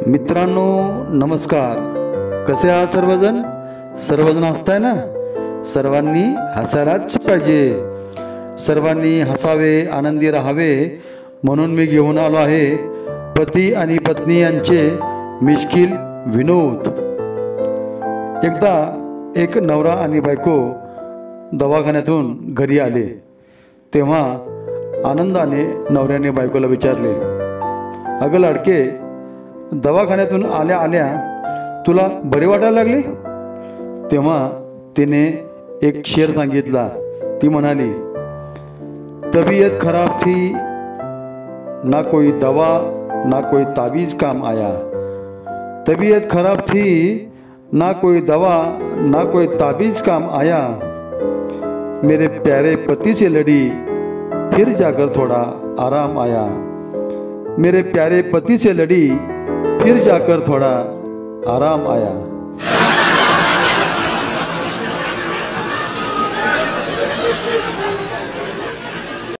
मित्रांनो नमस्कार. कसे आहात सर्वजण? सर्वजण हसताय ना? सर्वांनी हसायलाच पाहिजे. सर्वांनी हसावे, आनंदी राहावे म्हणून मी घेऊन आलो आहे पती आणि पत्नी यांचे मिश्किल विनोद. एकदा एक नवरा आणि बायको दवाखान्यातून घरी आले तेव्हा आनंदाने नवऱ्याने बायकोला विचारले, अगं लाडके, दवाखान्यातून आल्या आल्या तुला बरे वाटायला लागले? तेव्हा तिने एक शेर सांगितला. ती म्हणाली, तबीयत खराब थी, ना कोई दवा ना कोई ताबीज काम आया. तबीयत खराब थी, ना कोई दवा ना कोई ताबीज काम आया. मेरे प्यारे पति से लड़ी, फिर जाकर थोड़ा आराम आया. मेरे प्यारे पति से लड़ी, फिर जाकर थोड़ा आराम आया.